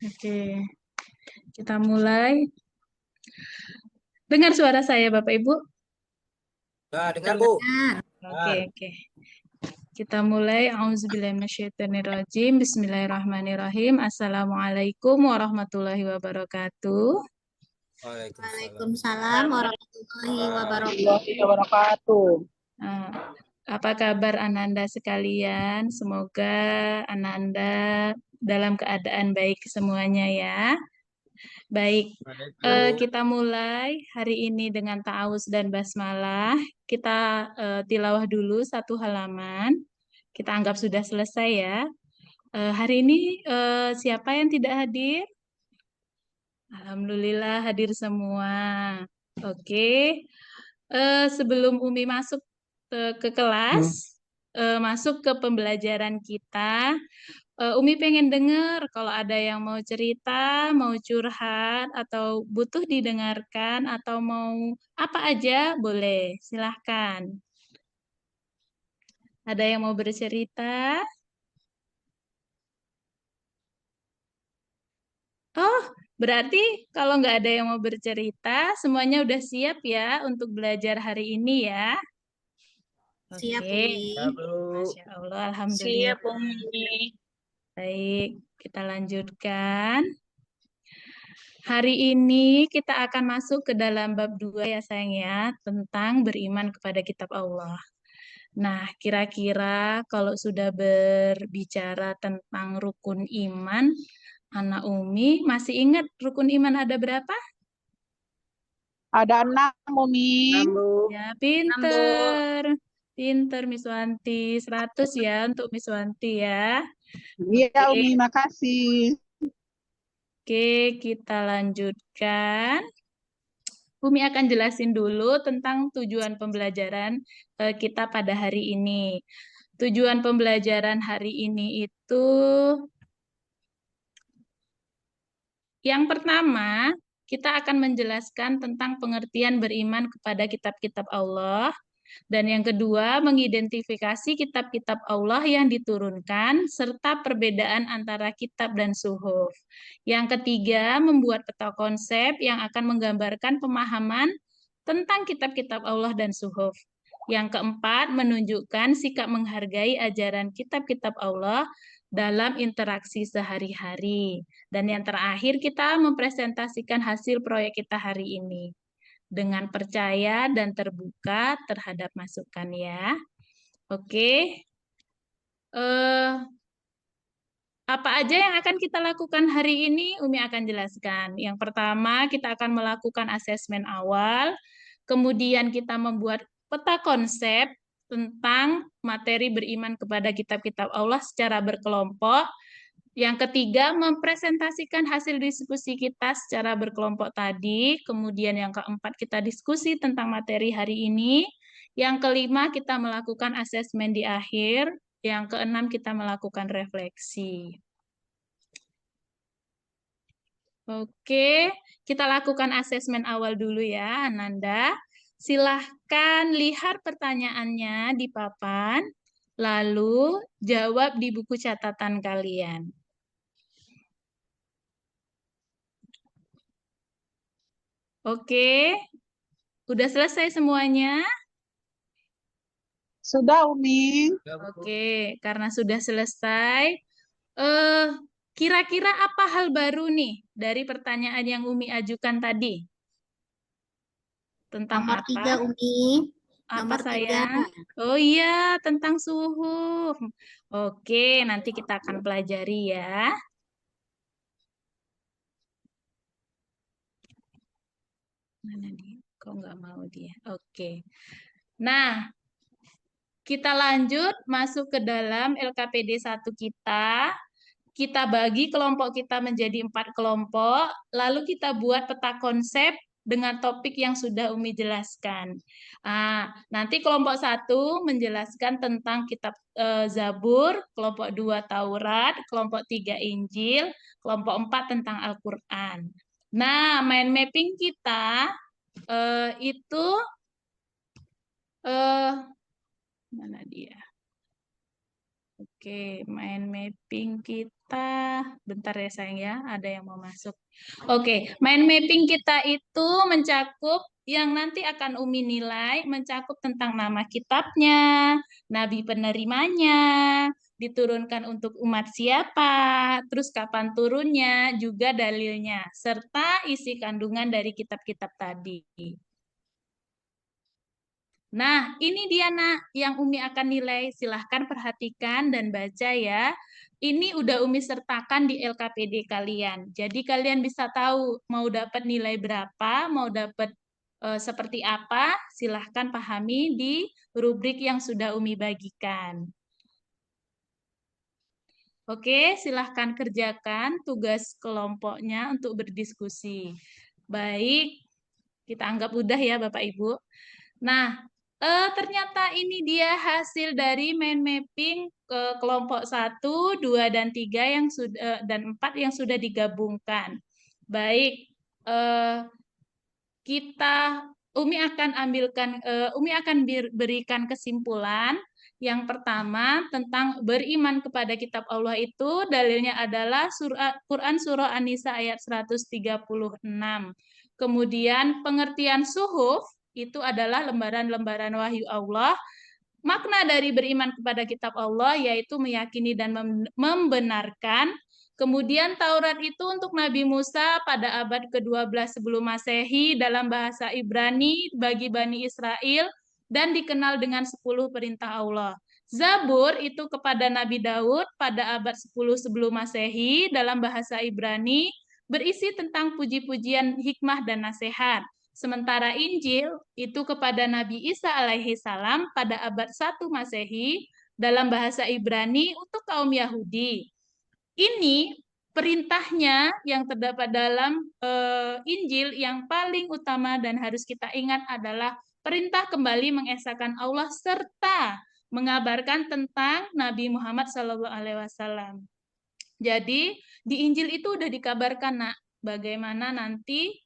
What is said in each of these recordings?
Oke, kita mulai. Dengar suara saya, Bapak Ibu? Nah, dengar Bu. Oke, Dengar. oke. Kita mulai. Auzubillahiminasyaitonirrajim. Bismillahirrahmanirrahim. Assalamualaikum warahmatullahi wabarakatuh. Waalaikumsalam. Waalaikumsalam warahmatullahi Warahmatullahi wabarakatuh. wabarakatuh. Nah, apa kabar Ananda sekalian? Semoga Ananda dalam keadaan baik semuanya ya. Baik, Baik, Bu. kita mulai hari ini dengan ta'awuz dan basmalah. Kita tilawah dulu satu halaman. Kita anggap sudah selesai ya. Hari ini siapa yang tidak hadir? Alhamdulillah hadir semua. Oke. Sebelum Umi masuk ke kelas, masuk ke pembelajaran kita, Umi pengen dengar kalau ada yang mau cerita, mau curhat, atau butuh didengarkan, atau mau apa aja, boleh. Silahkan. Ada yang mau bercerita? Oh, berarti kalau nggak ada yang mau bercerita, semuanya udah siap ya untuk belajar hari ini ya. Siap, Oke, Umi. Ya, Bu. Masya Allah, Alhamdulillah. Siap, Umi. Baik, kita lanjutkan. Hari ini kita akan masuk ke dalam bab 2 ya sayang ya, tentang beriman kepada kitab Allah. Nah, kira-kira kalau sudah berbicara tentang rukun iman, Anak Umi masih ingat rukun iman ada berapa? Ada 6, Umi. Ya, pinter. Pinter Miss Wanti. 100 ya untuk Miss Wanti ya. Iya, Oke, Umi, makasih. oke, kita lanjutkan. Umi akan jelasin dulu tentang tujuan pembelajaran kita pada hari ini. Tujuan pembelajaran hari ini itu yang pertama, kita akan menjelaskan tentang pengertian beriman kepada kitab-kitab Allah. Dan yang kedua, mengidentifikasi kitab-kitab Allah yang diturunkan, serta perbedaan antara kitab dan suhuf. Yang ketiga, membuat peta konsep yang akan menggambarkan pemahaman tentang kitab-kitab Allah dan suhuf. Yang keempat, menunjukkan sikap menghargai ajaran kitab-kitab Allah dalam interaksi sehari-hari. Dan yang terakhir, kita mempresentasikan hasil proyek kita hari ini dengan percaya dan terbuka terhadap masukan ya. Oke. Apa aja yang akan kita lakukan hari ini? Umi akan jelaskan. Yang pertama, kita akan melakukan asesmen awal, kemudian kita membuat peta konsep tentang materi beriman kepada kitab-kitab Allah secara berkelompok. Yang ketiga, mempresentasikan hasil diskusi kita secara berkelompok tadi. Kemudian yang keempat, kita diskusi tentang materi hari ini. Yang kelima, kita melakukan asesmen di akhir. Yang keenam, kita melakukan refleksi. Oke, kita lakukan asesmen awal dulu ya, Ananda. Silahkan lihat pertanyaannya di papan, lalu jawab di buku catatan kalian. Oke, udah selesai semuanya? Sudah, Umi. Ya, Bu. Oke, karena sudah selesai, eh kira-kira apa hal baru nih dari pertanyaan yang Umi ajukan tadi? Tentang Nomor apa? 3, Umi. Apa Nomor 3. sayang? Oh iya, tentang suhu. Oke, nanti kita akan pelajari ya. Mana dia? Kok nggak mau dia? Oke. Nah, kita lanjut masuk ke dalam LKPD 1 kita. Kita bagi kelompok kita menjadi 4 kelompok, lalu kita buat peta konsep dengan topik yang sudah Umi jelaskan. Nanti kelompok 1 menjelaskan tentang kitab Zabur, kelompok 2 Taurat, kelompok 3 Injil, kelompok 4 tentang Al-Quran. Nah, mind mapping kita itu mana dia? Oke, mind mapping kita. Bentar ya sayang ya, ada yang mau masuk. Oke, mind mapping kita itu mencakup yang nanti akan Umi nilai, mencakup tentang nama kitabnya, nabi penerimanya, diturunkan untuk umat siapa, terus kapan turunnya, juga dalilnya, serta isi kandungan dari kitab-kitab tadi. Nah, ini dia nak yang Umi akan nilai. Silahkan perhatikan dan baca ya. Ini udah Umi sertakan di LKPD kalian. Jadi kalian bisa tahu mau dapat nilai berapa, mau dapat seperti apa, silahkan pahami di rubrik yang sudah Umi bagikan. Oke, silahkan kerjakan tugas kelompoknya untuk berdiskusi. Baik, kita anggap udah ya Bapak Ibu. Nah, ternyata ini dia hasil dari mind mapping ke kelompok 1, 2, dan 3 yang sudah dan 4 yang sudah digabungkan. Baik, Umi akan berikan kesimpulan. Yang pertama tentang beriman kepada kitab Allah itu dalilnya adalah Quran surah An-Nisa ayat 136. Kemudian pengertian suhuf itu adalah lembaran-lembaran wahyu Allah. Makna dari beriman kepada kitab Allah yaitu meyakini dan membenarkan. Kemudian Taurat itu untuk Nabi Musa pada abad ke-12 sebelum Masehi dalam bahasa Ibrani bagi Bani Israel dan dikenal dengan 10 perintah Allah. Zabur itu kepada Nabi Daud pada abad 10 sebelum Masehi dalam bahasa Ibrani berisi tentang puji-pujian hikmah dan nasihat. Sementara Injil itu kepada Nabi Isa alaihi salam pada abad 1 Masehi dalam bahasa Ibrani untuk kaum Yahudi. Ini perintahnya yang terdapat dalam Injil yang paling utama dan harus kita ingat adalah perintah kembali mengesahkan Allah serta mengabarkan tentang Nabi Muhammad SAW. Jadi di Injil itu udah dikabarkan nak bagaimana nanti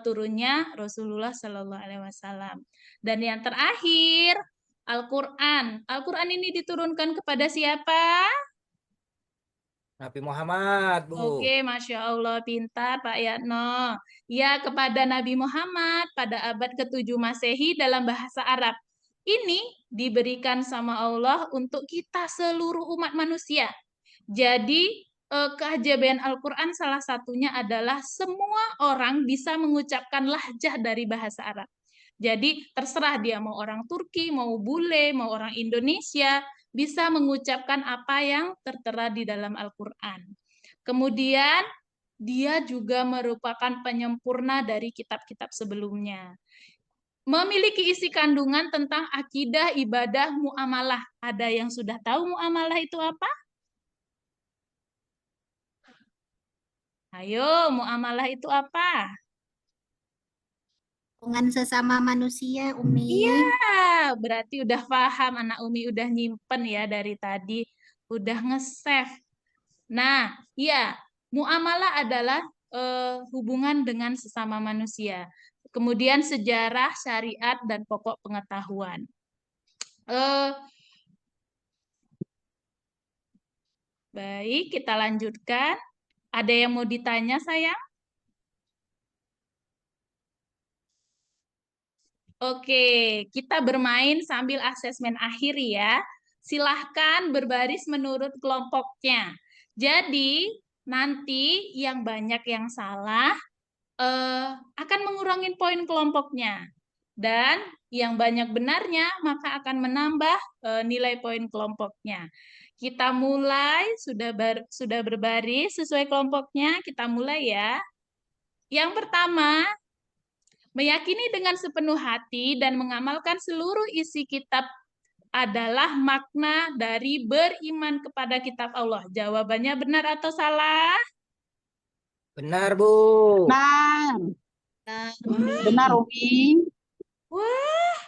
turunnya Rasulullah SAW. Dan yang terakhir Al-Quran. Al-Quran ini diturunkan kepada siapa? Nabi Muhammad, Bu. Oke, Masya Allah, pintar Pak Yatno. Ya, kepada Nabi Muhammad pada abad ke-7 Masehi dalam bahasa Arab. Ini diberikan sama Allah untuk kita seluruh umat manusia. Jadi, keajaiban Al-Quran salah satunya adalah semua orang bisa mengucapkan lahjah dari bahasa Arab. Jadi, terserah dia mau orang Turki, mau bule, mau orang Indonesia, bisa mengucapkan apa yang tertera di dalam Al-Quran. Kemudian dia juga merupakan penyempurna dari kitab-kitab sebelumnya. Memiliki isi kandungan tentang akidah, ibadah, muamalah. Ada yang sudah tahu muamalah itu apa? Ayo, muamalah itu apa? Hubungan sesama manusia, Umi. Iya, berarti udah paham. Anak Umi udah nyimpen ya dari tadi. Udah nge-save. Nah, ya, muamalah adalah hubungan dengan sesama manusia. Kemudian sejarah, syariat, dan pokok pengetahuan. Baik, kita lanjutkan. Ada yang mau ditanya, sayang? Oke, kita bermain sambil asesmen akhir ya. Silahkan berbaris menurut kelompoknya. Jadi, nanti yang banyak yang salah akan mengurangi poin kelompoknya. Dan yang banyak benarnya maka akan menambah nilai poin kelompoknya. Kita mulai, sudah berbaris sesuai kelompoknya, kita mulai ya. Yang pertama, meyakini dengan sepenuh hati dan mengamalkan seluruh isi kitab adalah makna dari beriman kepada kitab Allah. Jawabannya benar atau salah? Benar, Bu. Benar. Benar, Umi. Wah,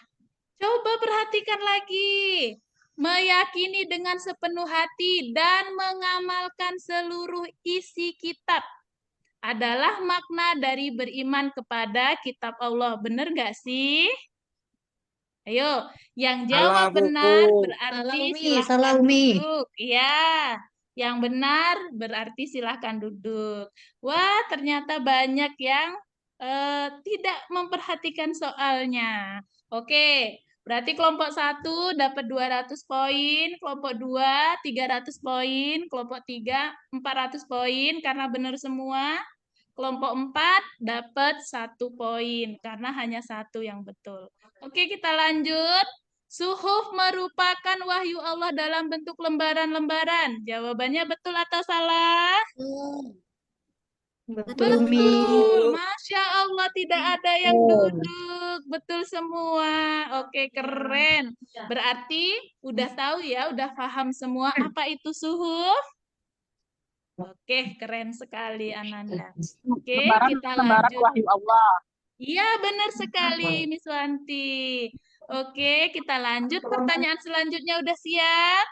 coba perhatikan lagi. Meyakini dengan sepenuh hati dan mengamalkan seluruh isi kitab adalah makna dari beriman kepada kitab Allah. Benar nggak sih? Ayo, yang Salah, jawab benar Bu. berarti Umi, silahkan salah, Umi. duduk. Iya, yang benar berarti silahkan duduk. Wah, ternyata banyak yang tidak memperhatikan soalnya. Oke, berarti kelompok 1 dapat 200 poin, kelompok 2 300 poin, kelompok 3 400 poin karena benar semua. Kelompok 4 dapat 1 poin karena hanya 1 yang betul. Oke, kita lanjut. Suhuf merupakan wahyu Allah dalam bentuk lembaran-lembaran. Jawabannya betul atau salah? Betul, Umi. Betul. Masya Allah, tidak ada yang duduk. Betul semua. Oke, keren. Berarti udah tahu ya, udah paham semua apa itu suhuf? Oke, keren sekali Ananda. Oke, Lembaran kita lembaran lanjut. wahyu Allah. Iya, benar sekali, Miss Wanti. Oke, kita lanjut. Pertanyaan selanjutnya udah siap?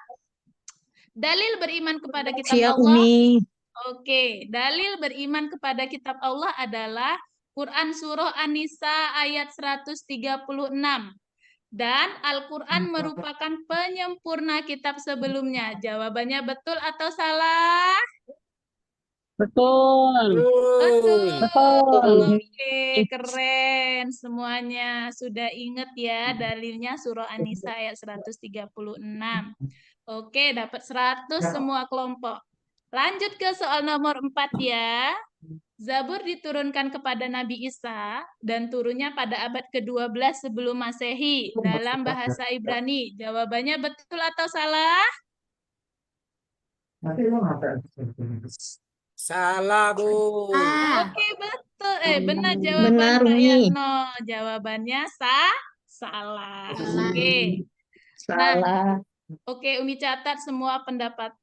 Dalil beriman kepada kitab Siap, Allah. Umi. Oke, dalil beriman kepada kitab Allah adalah Quran Surah An-Nisa ayat 136. Dan Al-Quran merupakan penyempurna kitab sebelumnya. Jawabannya betul atau salah? Betul. Betul. Betul. Oke, keren. Semuanya sudah ingat ya dalilnya surah An-Nisa ayat 136. Oke, dapat 100 semua kelompok. Lanjut ke soal nomor 4 ya. Zabur diturunkan kepada Nabi Isa dan turunnya pada abad ke-12 sebelum Masehi dalam bahasa Ibrani. Jawabannya betul atau salah? Salah, Bu. Oke, betul. Benar jawaban Benar, Mbak Umi. Yatno. Jawabannya salah. Oke. Nah, Salah. oke, Umi catat semua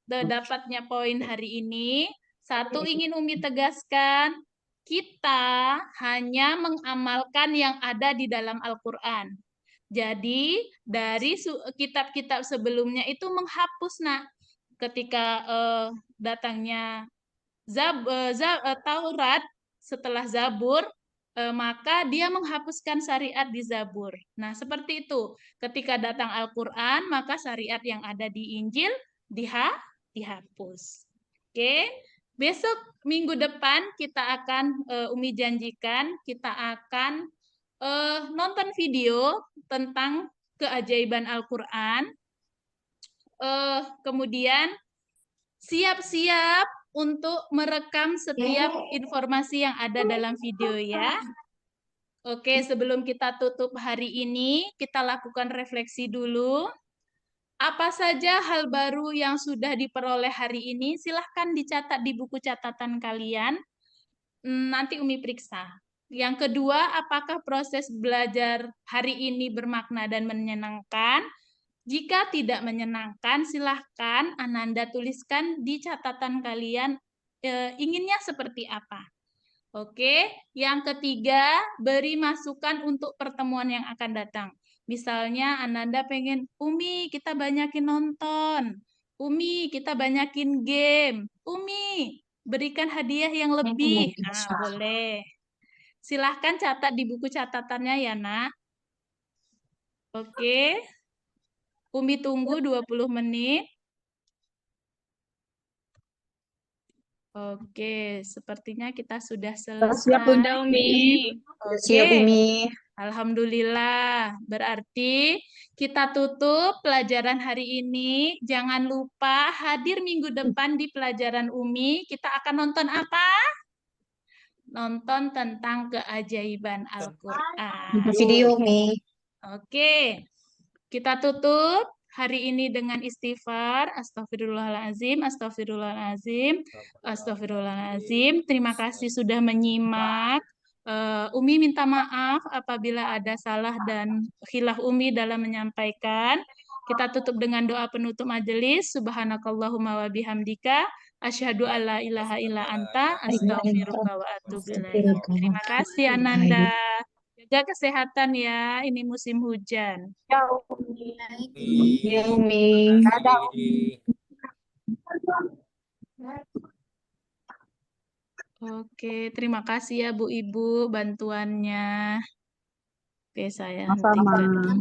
dapatnya poin hari ini. Satu, ingin Umi tegaskan, kita hanya mengamalkan yang ada di dalam Al-Quran. Jadi, dari kitab-kitab sebelumnya itu menghapus, nak. Ketika datangnya Taurat setelah Zabur, maka dia menghapuskan syariat di Zabur. Nah, seperti itu. Ketika datang Al-Quran, maka syariat yang ada di Injil dihapus. Oke, besok minggu depan kita akan, Umi janjikan, kita akan nonton video tentang keajaiban Al-Quran. Kemudian siap-siap untuk merekam setiap informasi yang ada dalam video ya. Oke, sebelum kita tutup hari ini, kita lakukan refleksi dulu. Apa saja hal baru yang sudah diperoleh hari ini? Silahkan dicatat di buku catatan kalian. Nanti Umi periksa. Yang kedua, apakah proses belajar hari ini bermakna dan menyenangkan? Jika tidak menyenangkan, silahkan Ananda tuliskan di catatan kalian inginnya seperti apa. Oke, yang ketiga, beri masukan untuk pertemuan yang akan datang. Misalnya Ananda pengen, Umi kita banyakin nonton, Umi kita banyakin game, Umi berikan hadiah yang lebih. Nah, boleh. Silahkan catat di buku catatannya ya, Nak. Oke. Umi tunggu 20 menit. Oke, sepertinya kita sudah selesai. Siap, Bunda Umi. Siap, Oke, Umi. alhamdulillah. Berarti kita tutup pelajaran hari ini. Jangan lupa hadir minggu depan di pelajaran Umi. Kita akan nonton apa? Nonton tentang keajaiban Al-Quran. Video, Umi. Oke, kita tutup hari ini dengan istighfar. Astagfirullahaladzim, astagfirullahaladzim, astagfirullahaladzim. Terima kasih sudah menyimak. Umi minta maaf apabila ada salah dan khilaf Umi dalam menyampaikan. Kita tutup dengan doa penutup majelis. Subhanakallahumma wa bihamdika. Asyhadu alla ilaha illa anta. Astaghfiruka wa atubu ilaik. Terima kasih Ananda. Jaga kesehatan ya, ini musim hujan. Ya, Umi. Ya, Umi. Dadah, Umi. Oke, terima kasih ya Bu Ibu bantuannya. Oke, saya Sama-sama. hentikan.